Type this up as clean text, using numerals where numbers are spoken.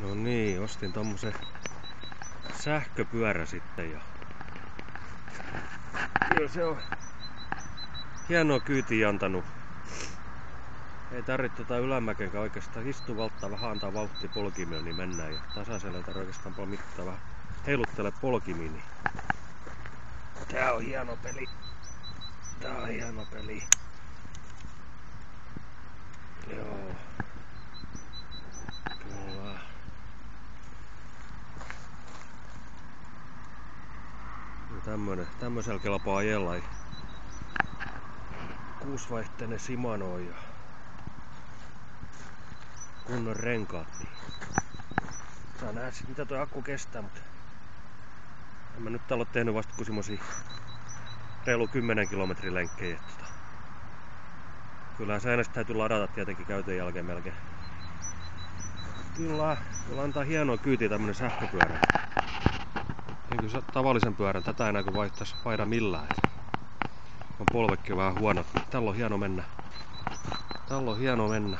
No niin, ostin tommosen sähköpyörä sitten ja kyllä se on hienoa kyytiä antanut. Ei tarvitse ylämäkenkään oikeastaan istuvalta, vähän antaa vauhtia polkimeen, niin mennään. Ja tasaisella ei tarvitse oikeastaan paljon mittaa, vähän heiluttele polkimiin. Niin. Tää on hieno peli. Tää on hieno peli. Joo. Kyllä. Ja tämmöisellä kelpaa ajella. 6-vaihteinen Shimano ja kunnon renkaat. Niin. Saa nähdä sit mitä tuo akku kestää, mutta en mä nyt ole tehnyt vasta kuin semmosia reilu 10 kilometrin lenkkejä. Kyllähän säännöstä täytyy ladata tietenkin käytön jälkeen melkein. Kyllä antaa hienoa kyytiä tämmönen sähköpyörä. Niin kuin tavallisen pyörän, tätä enää kun vaihda millään. On polvekki vähän huonot, mutta tällä on hieno mennä.